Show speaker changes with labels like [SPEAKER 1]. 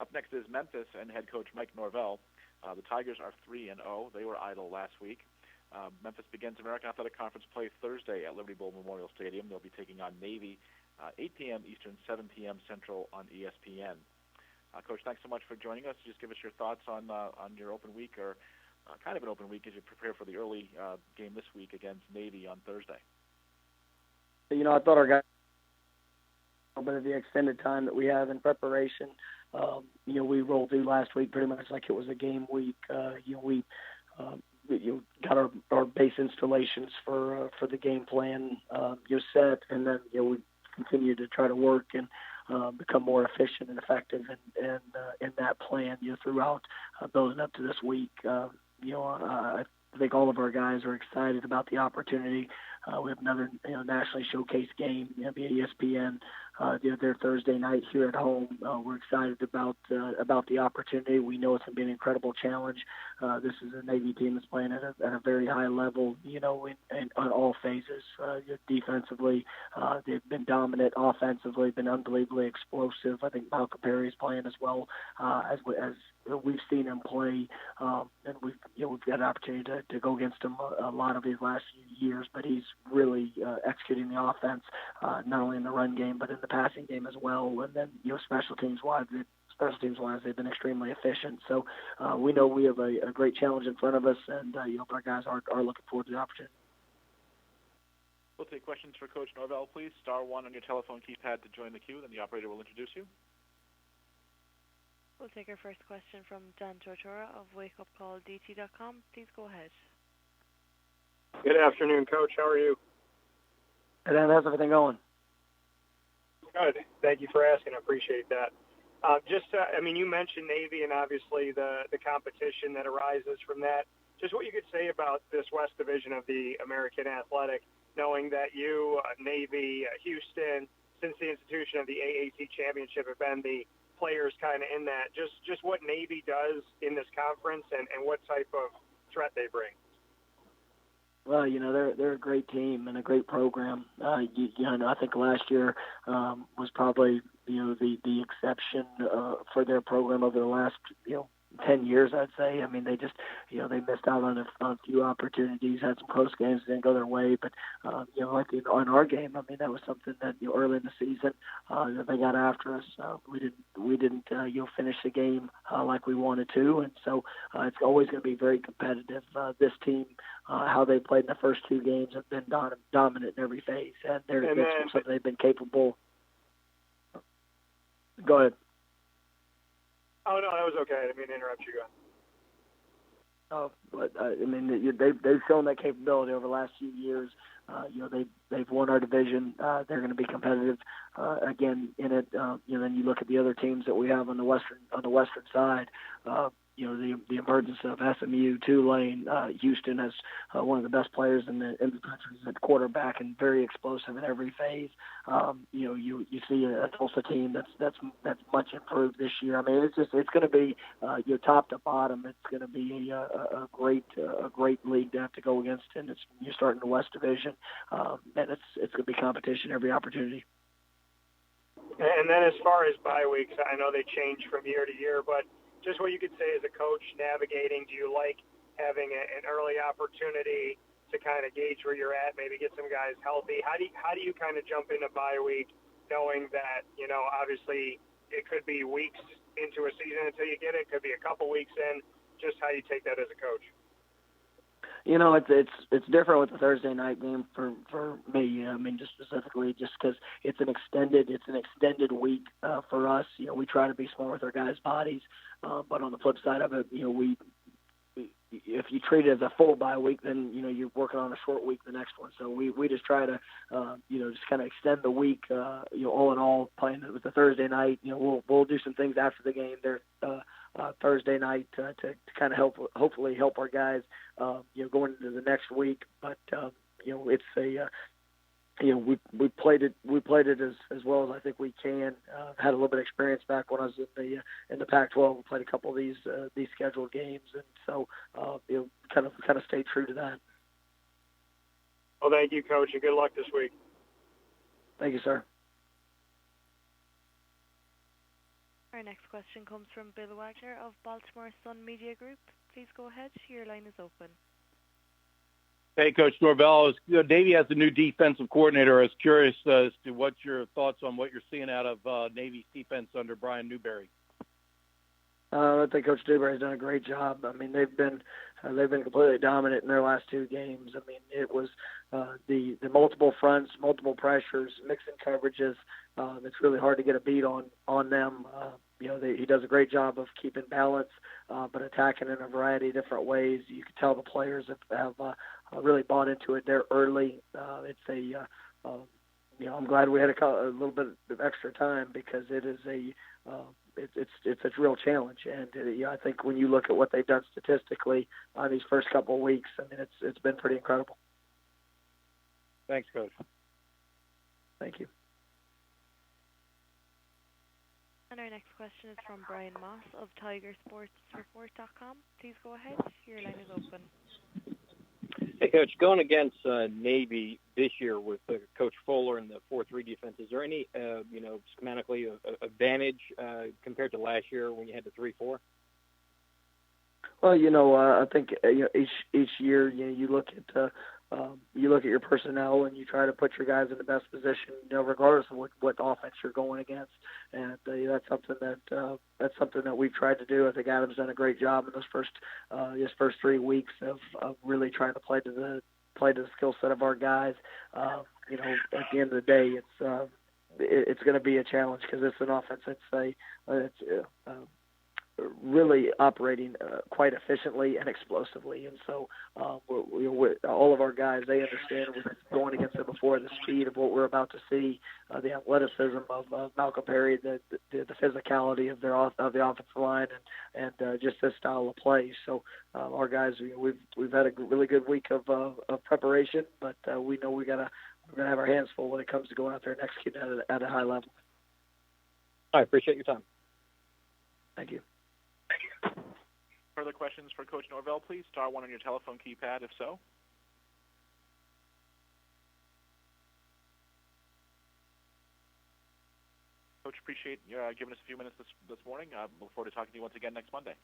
[SPEAKER 1] Up next is Memphis and head coach Mike Norvell. The Tigers are 3-0. They were idle last week. Memphis begins American Athletic Conference play Thursday at Liberty Bowl Memorial Stadium. They'll be taking on Navy, 8 p.m. Eastern, 7 p.m. Central on ESPN. Coach, thanks so much for joining us. Just give us your thoughts on your open week, or kind of an open week as you prepare for the early game this week against Navy on Thursday.
[SPEAKER 2] I thought our guys a little bit of the extended time that we have in preparation. We rolled through last week pretty much like it was a game week. We got our base installations for the game plan set, and then we continue to try to work and become more efficient and effective in that plan throughout building up to this week. I think all of our guys are excited about the opportunity. We have another nationally showcased game via ESPN their Thursday night here at home. We're excited about the opportunity. We know it's going to be an incredible challenge. This is a Navy team that's playing at a very high level, in on all phases. Defensively, they've been dominant. Offensively, been unbelievably explosive. I think Malcolm Perry is playing as well as we've seen him play, and we've got an opportunity to go against him a lot of these last few years. But he's really executing the offense, not only in the run game but in the passing game as well. And then special teams wise, they've been extremely efficient. So we know we have a great challenge in front of us, and our guys are looking forward to the opportunity.
[SPEAKER 1] We'll take questions for Coach Norvell, please. Star 1 on your telephone keypad to join the queue, then the operator will introduce you.
[SPEAKER 3] We'll take our first question from Dan Tortora of WakeUpCallDT.com. Please go ahead.
[SPEAKER 4] Good afternoon, Coach. How are you?
[SPEAKER 2] Hey, Dan, how's everything going?
[SPEAKER 4] Good. Thank you for asking. I appreciate that. You mentioned Navy and obviously the competition that arises from that. Just what you could say about this West Division of the American Athletic, knowing that you, Navy, Houston, since the institution of the AAC Championship have been the players kind of in that. Just what Navy does in this conference and what type of threat they bring.
[SPEAKER 2] Well, they're a great team and a great program. I think last year was probably the exception for their program over the last 10 years, I'd say. I mean, they just they missed out on a few opportunities, had some close games that didn't go their way, but on our game, I mean, that was something that early in the season that they got after us. We didn't finish the game like we wanted to, and so it's always going to be very competitive. This team, how they played in the first two games, have been dominant in every phase, and that's something they've been capable. Go ahead.
[SPEAKER 4] Oh, no, that was okay. I didn't mean to interrupt you.
[SPEAKER 2] But they've shown that capability over the last few years. They've won our division. They're going to be competitive again in it. Then you look at the other teams that we have on the western side. The emergence of SMU, Tulane, Houston has one of the best players in the country at quarterback and very explosive in every phase. You see a Tulsa team that's much improved this year. I mean, it's going to be top to bottom. It's going to be a great league to have to go against, and you're starting the West Division, and it's going to be competition every opportunity.
[SPEAKER 4] And then as far as bye weeks, I know they change from year to year, but just what you could say as a coach navigating, do you like having an early opportunity to kind of gauge where you're at, maybe get some guys healthy? How do you kind of jump into bye week knowing that, obviously it could be weeks into a season until you get it, could be a couple weeks in, just how you take that as a coach?
[SPEAKER 2] It's different with the Thursday night game for me. I mean, just specifically, just because it's an extended week for us. We try to be smart with our guys' bodies, but on the flip side of it, if you treat it as a full bye week, then you're working on a short week the next one. So we just try to just kind of extend the week. All in all, playing with the Thursday night, we'll do some things after the game there Thursday night to kind of hopefully help our guys going into the next week. But it's we played it as well as I think we can. Had a little bit of experience back when I was in the Pac-12. We played a couple of these scheduled games, and so kind of stay true to that.
[SPEAKER 4] Well, thank you, Coach, and good luck this week.
[SPEAKER 2] Thank you, sir.
[SPEAKER 3] Our Our next question comes from Bill Wagner of Baltimore Sun Media Group. Please go ahead. Your line is open.
[SPEAKER 5] Hey, Coach Norvell. Navy has a new defensive coordinator. I was curious as to what your thoughts on what you're seeing out of Navy's defense under Brian Newberry.
[SPEAKER 2] I think Coach Newberry's done a great job. I mean, they've been completely dominant in their last two games. I mean, it was the multiple fronts, multiple pressures, mixing coverages. It's really hard to get a beat on them. He does a great job of keeping balance, but attacking in a variety of different ways. You can tell the players have really bought into it there early. I'm glad we had a little bit of extra time because it is it's a real challenge. And I think when you look at what they've done statistically on these first couple of weeks, I mean, it's been pretty incredible.
[SPEAKER 5] Thanks, Coach.
[SPEAKER 2] Thank you.
[SPEAKER 3] And our next question is from Brian Moss of TigerSportsReport.com. Please go ahead. Your line is open.
[SPEAKER 6] Hey, Coach, going against Navy this year with Coach Fuller and the 4-3 defense, is there any, schematically advantage compared to last year when you had the 3-4?
[SPEAKER 2] Well, I think each year you look at your personnel and you try to put your guys in the best position, regardless of what offense you're going against. And that's something that we've tried to do. I think Adam's done a great job in his first 3 weeks of really trying to play to the skill set of our guys. At the end of the day, it's going to be a challenge because it's an offense that's really operating quite efficiently and explosively. And so all of our guys, they understand we're going against them before, the speed of what we're about to see, the athleticism of Malcolm Perry, the physicality of the offensive line, and just this style of play. So our guys, we've had a really good week of preparation, but we know we're gonna have our hands full when it comes to going out there and executing at a high level.
[SPEAKER 6] I appreciate your time.
[SPEAKER 2] Thank you.
[SPEAKER 1] Further questions for Coach Norvell, please? Star 1 on your telephone keypad, if so. Coach, appreciate you giving us a few minutes this morning. Look forward to talking to you once again next Monday.